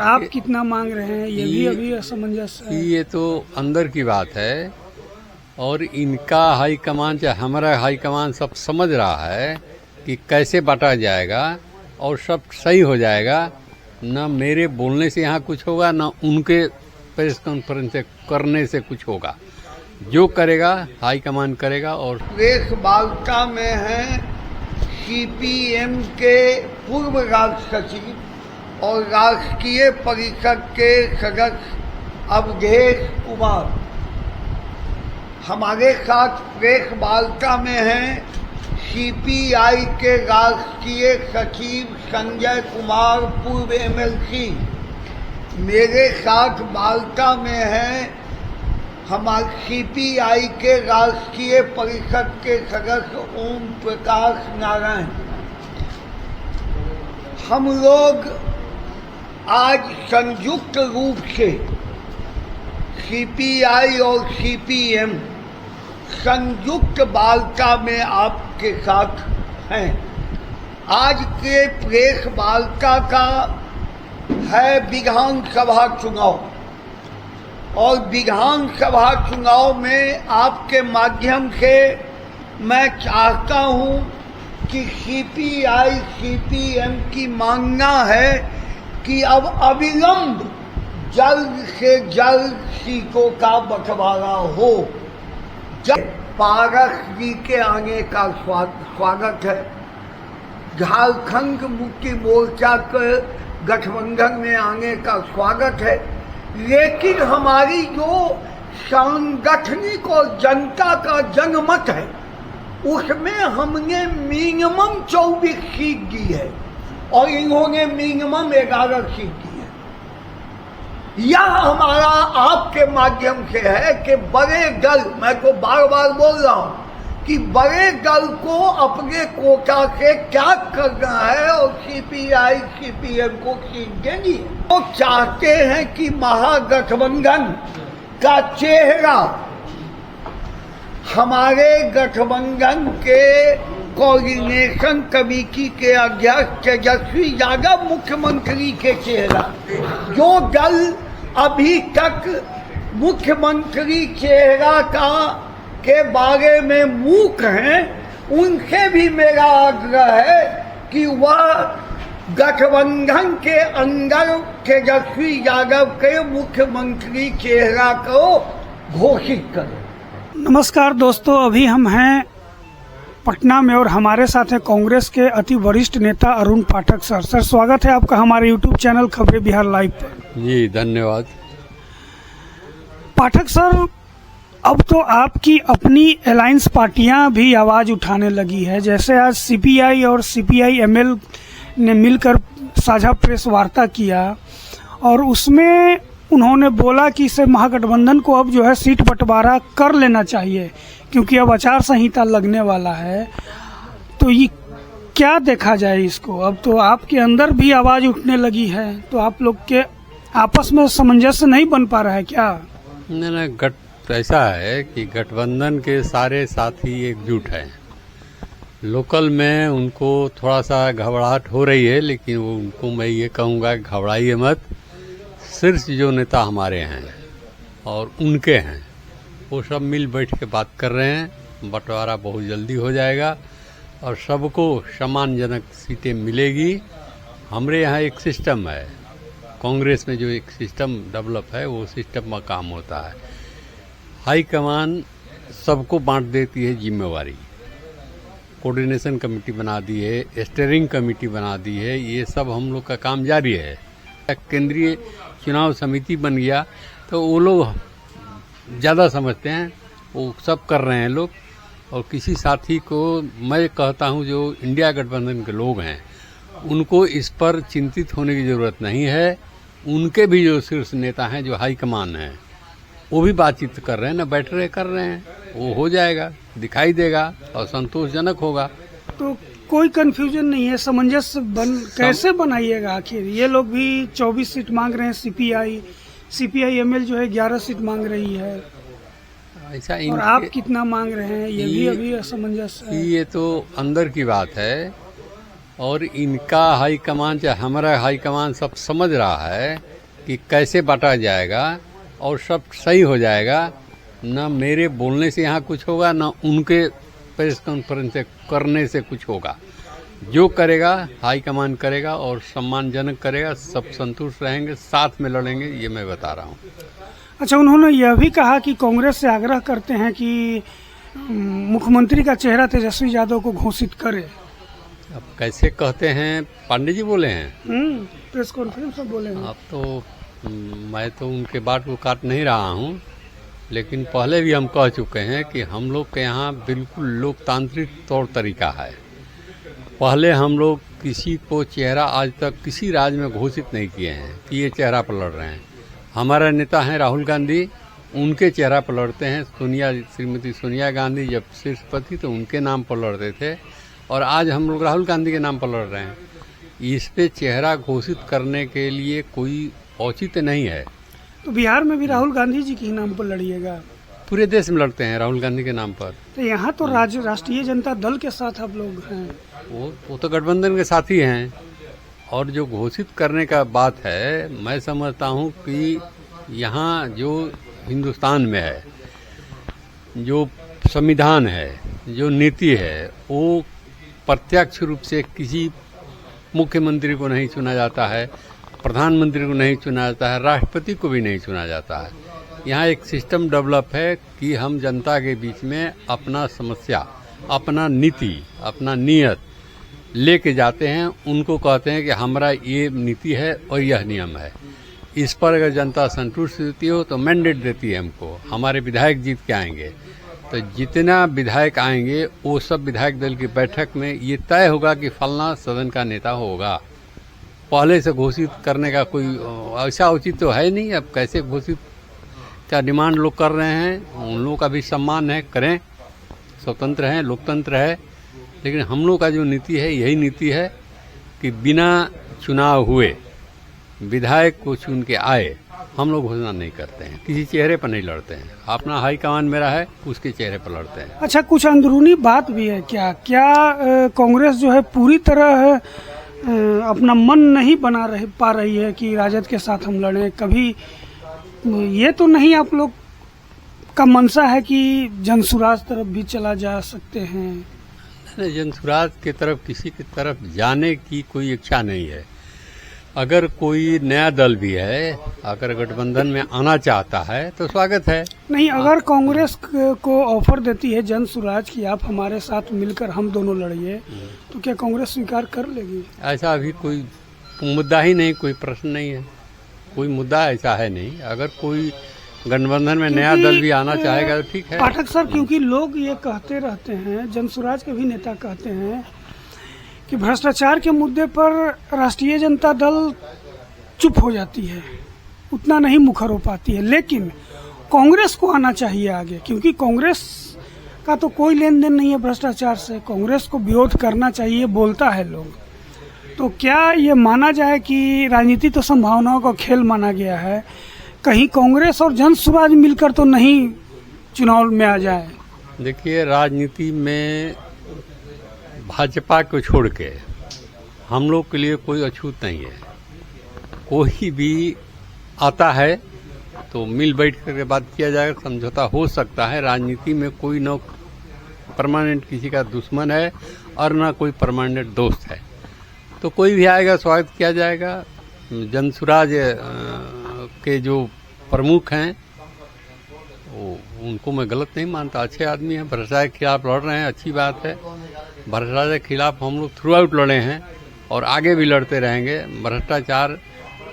आप कितना मांग रहे हैं ये भी अभी असमंजस है। ये तो अंदर की बात है और इनका हाईकमान चाहे हमारा हाईकमान सब समझ रहा है कि कैसे बांटा जाएगा और सब सही हो जाएगा। न मेरे बोलने से यहाँ कुछ होगा न उनके प्रेस कॉन्फ्रेंस से करने से कुछ होगा। जो करेगा हाईकमान करेगा। और प्रेस वार्ता में है सीपीएम के पूर्व राज्य सचिव और राष्ट्रीय परिषद के सदस्य अवधेश कुमार। हमारे साथ प्रेस वार्ता में हैं सीपीआई के राष्ट्रीय सचिव संजय कुमार पूर्व एमएलसी। मेरे साथ वार्ता में हैं हमारे सीपीआई के राष्ट्रीय परिषद के सदस्य ओम प्रकाश नारायण। हम लोग आज संयुक्त रूप से सीपीआई और सीपीएम संयुक्त वार्ता में आपके साथ हैं। आज के प्रेस वार्ता का है विधानसभा चुनाव और विधानसभा चुनाव में आपके माध्यम से मैं चाहता हूं कि सीपीआई सीपीएम की मांगना है कि अब अविलंब जल्द से जल्द सीटों का बंटवारा हो। पारस जी के आने का स्वागत है। झारखंड मुक्ति मोर्चा के गठबंधन में आने का स्वागत है, लेकिन हमारी जो सांगठनिक और जनता का जनमत है उसमें हमने मिनिमम 24 सीट दी है और इन्होंने मिनिमम 11 सीट दी है। यह हमारा आपके माध्यम से है कि बड़े दल, मैं तो बार बार बोल रहा हूं कि बड़े दल को अपने कोटा से क्या करना है और सीपीआई सीपीएम को सीट देंगी। वो चाहते हैं कि महागठबंधन का चेहरा हमारे गठबंधन के कोऑर्डिनेशन कमेटी के अध्यक्ष तेजस्वी यादव मुख्यमंत्री के चेहरा, जो दल अभी तक मुख्यमंत्री चेहरा का के बारे में मूक हैं, उनसे भी मेरा आग्रह है कि वह गठबंधन के अंदर तेजस्वी यादव के मुख्यमंत्री चेहरा को घोषित करें। नमस्कार दोस्तों, अभी हम हैं पटना में और हमारे साथ हैं कांग्रेस के अति वरिष्ठ नेता अरुण पाठक सर। सर, स्वागत है आपका हमारे यूट्यूब चैनल खबरें बिहार लाइव पर। जी धन्यवाद। पाठक सर, अब तो आपकी अपनी अलायंस पार्टियां भी आवाज उठाने लगी है। जैसे आज सीपीआई और सीपीआई एमएल ने मिलकर साझा प्रेस वार्ता किया और उसमें उन्होंने बोला कि इसे महागठबंधन को अब जो है सीट बंटवारा कर लेना चाहिए क्योंकि अब आचार संहिता लगने वाला है। तो ये क्या देखा जाए इसको? अब तो आपके अंदर भी आवाज उठने लगी है, तो आप लोग के आपस में सामंजस्य नहीं बन पा रहा है क्या? नहीं, ऐसा है कि गठबंधन के सारे साथी एकजुट हैं। लोकल में उनको थोड़ा सा घबराहट हो रही है, लेकिन वो उनको मैं ये कहूँगा कि घबराइए मत। शीर्ष जो नेता हमारे हैं और उनके हैं वो सब मिल बैठ के बात कर रहे हैं। बंटवारा बहुत जल्दी हो जाएगा और सबको सम्मानजनक सीटें मिलेगी। हमारे यहाँ एक सिस्टम है, कांग्रेस में जो एक सिस्टम डेवलप है वो सिस्टम में काम होता है। हाईकमान सबको बांट देती है जिम्मेवारी, कोऑर्डिनेशन कमेटी बना दी है, स्टीयरिंग कमेटी बना दी है। ये सब हम लोग का काम जारी है। केंद्रीय चुनाव समिति बन गया तो वो लोग ज़्यादा समझते हैं, वो सब कर रहे हैं लोग। और किसी साथी को मैं कहता हूं जो इंडिया गठबंधन के लोग हैं उनको इस पर चिंतित होने की ज़रूरत नहीं है। उनके भी जो शीर्ष नेता हैं, जो हाईकमान हैं, वो भी बातचीत कर रहे हैं ना, बैठ रहे कर रहे हैं। वो हो जाएगा, दिखाई देगा और संतोषजनक होगा। तो कोई कंफ्यूजन नहीं है, सामंजस्य कैसे बनाइएगा? आखिर ये लोग भी 24 सीट मांग रहे हैं, सीपीआई एमएल जो है 11 सीट मांग रही है, ऐसा और आप कितना मांग रहे हैं ये भी अभी असमंजस है। ये तो अंदर की बात है और इनका हाईकमान चाहे हमारा हाईकमान सब समझ रहा है कि कैसे बांटा जाएगा और सब सही हो जाएगा। न मेरे बोलने से यहाँ कुछ होगा, न उनके प्रेस कॉन्फ्रेंस से करने से कुछ होगा। जो करेगा हाईकमान करेगा और सम्मानजनक करेगा, सब संतुष्ट रहेंगे, साथ में लड़ेंगे, ये मैं बता रहा हूँ। अच्छा, उन्होंने यह भी कहा कि कांग्रेस से आग्रह करते हैं कि मुख्यमंत्री का चेहरा तेजस्वी यादव को घोषित करे। अब कैसे कहते हैं, पांडे जी बोले हैं प्रेस कॉन्फ्रेंस में बोले हैं। अब तो मैं तो उनके बात को काट नहीं रहा हूँ, लेकिन पहले भी हम कह चुके हैं कि हम लोग के यहाँ बिल्कुल लोकतांत्रिक तौर तरीका है। पहले हम लोग किसी को चेहरा आज तक किसी राज्य में घोषित नहीं किए हैं कि ये चेहरा पर लड़ रहे हैं। हमारा नेता हैं राहुल गांधी, उनके चेहरा पर लड़ते हैं। श्रीमती सोनिया गांधी जब शीर्ष पर थी तो उनके नाम पर लड़ते थे, और आज हम लोग राहुल गांधी के नाम पर लड़ रहे हैं। इस पे चेहरा घोषित करने के लिए कोई औचित्य नहीं है। तो बिहार में भी राहुल गांधी जी के ही नाम पर लड़िएगा? पूरे देश में लड़ते हैं राहुल गांधी के नाम पर। तो यहाँ तो राष्ट्रीय जनता दल के साथ आप लोग हैं। वो तो गठबंधन के साथ ही हैं। और जो घोषित करने का बात है, मैं समझता हूँ कि यहाँ जो हिंदुस्तान में है, जो संविधान है, जो नीति है, वो प्रत्यक्ष रूप से किसी मुख्यमंत्री को नहीं चुना जाता है, प्रधानमंत्री को नहीं चुना जाता है, राष्ट्रपति को भी नहीं चुना जाता है। यहाँ एक सिस्टम डेवलप है कि हम जनता के बीच में अपना समस्या, अपना नीति, अपना नियत लेके जाते हैं। उनको कहते हैं कि हमारा ये नीति है और यह नियम है। इस पर अगर जनता संतुष्ट होती हो तो मैंडेट देती है हमको, हमारे विधायक जीत के आएंगे। तो जितना विधायक आएंगे वो सब विधायक दल की बैठक में ये तय होगा कि फलना सदन का नेता होगा। पहले से घोषित करने का कोई ऐसा उचित तो है नहीं। अब कैसे घोषित क्या डिमांड लोग कर रहे हैं, उन लोगों का भी सम्मान है, करें, स्वतंत्र है, लोकतंत्र है। लेकिन हम लोग का जो नीति है, यही नीति है कि बिना चुनाव हुए विधायक को चुन के आए हम लोग घोषणा नहीं करते हैं, किसी चेहरे पर नहीं लड़ते हैं। अपना हाईकमान मेरा है, उसके चेहरे पर लड़ते हैं। अच्छा, कुछ अंदरूनी बात भी है क्या? कांग्रेस जो है पूरी तरह अपना मन नहीं पा रही है कि राजद के साथ हम लड़ें? कभी ये तो नहीं आप लोग का मंशा है कि जनसुराज तरफ भी चला जा सकते हैं? जनसुराज की तरफ किसी की तरफ जाने की कोई इच्छा नहीं है। अगर कोई नया दल भी है, अगर गठबंधन में आना चाहता है तो स्वागत है। नहीं, अगर कांग्रेस को ऑफर देती है जनसुराज की आप हमारे साथ मिलकर हम दोनों लड़िए, तो क्या कांग्रेस स्वीकार कर लेगी? ऐसा अभी कोई मुद्दा ही नहीं, कोई प्रश्न नहीं है, कोई मुद्दा ऐसा है नहीं। अगर कोई गठबंधन में नया दल भी आना चाहेगा तो ठीक है। पाठक सर, क्योंकि लोग ये कहते रहते हैं, जनसुराज के भी नेता कहते हैं कि भ्रष्टाचार के मुद्दे पर राष्ट्रीय जनता दल चुप हो जाती है, उतना नहीं मुखर हो पाती है, लेकिन कांग्रेस को आना चाहिए आगे, क्योंकि कांग्रेस का तो कोई लेन देन नहीं है भ्रष्टाचार से। कांग्रेस को विरोध करना चाहिए, बोलता है लोग। तो क्या ये माना जाए कि राजनीति तो संभावनाओं का खेल माना गया है, कहीं कांग्रेस और जनसुराज मिलकर तो नहीं चुनाव में आ जाए? देखिए, राजनीति में भाजपा को छोड़ के हम लोग के लिए कोई अछूत नहीं है। कोई भी आता है तो मिल बैठ करके बात किया जाएगा, समझौता हो सकता है। राजनीति में कोई न परमानेंट किसी का दुश्मन है और न कोई परमानेंट दोस्त है। तो कोई भी आएगा स्वागत किया जाएगा। जनसुराज के जो प्रमुख हैं उनको मैं गलत नहीं मानता, अच्छे आदमी हैं, भ्रष्टाचार के खिलाफ लड़ रहे हैं, अच्छी बात है। भ्रष्टाचार के खिलाफ हम लोग थ्रू आउट लड़े हैं और आगे भी लड़ते रहेंगे। भ्रष्टाचार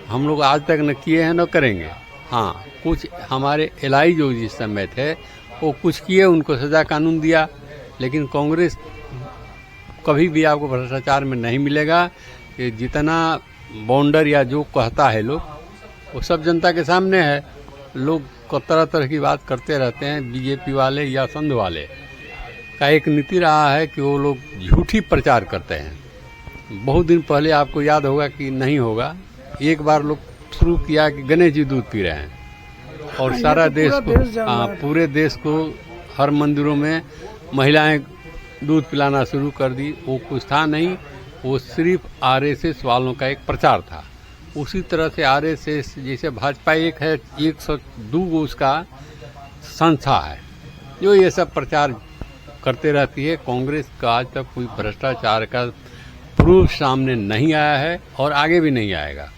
हम लोग आज तक न किए हैं न करेंगे। हाँ, कुछ हमारे एलआई जो जिस समय थे वो कुछ किए, उनको सजा कानून दिया, लेकिन कांग्रेस कभी भी आपको भ्रष्टाचार में नहीं मिलेगा। कि जितना बाउंडर या जो कहता है लोग, वो सब जनता के सामने है। लोग तरह तरह की बात करते रहते हैं। बीजेपी वाले या संघ वाले का एक नीति रहा है कि वो लोग झूठी प्रचार करते हैं। बहुत दिन पहले आपको याद होगा कि नहीं होगा, एक बार लोग शुरू किया कि गणेश जी दूध पी रहे हैं और सारा देश को, पूरे देश को हर मंदिरों में महिलाएं दूध पिलाना शुरू कर दी। वो कुछ था नहीं, वो सिर्फ आरएसएस वालों का एक प्रचार था। उसी तरह से आरएसएस जैसे भाजपा एक है, 102 उसका संस्था है जो ये सब प्रचार करते रहती है। कांग्रेस का आज तक कोई भ्रष्टाचार का प्रूफ सामने नहीं आया है और आगे भी नहीं आएगा।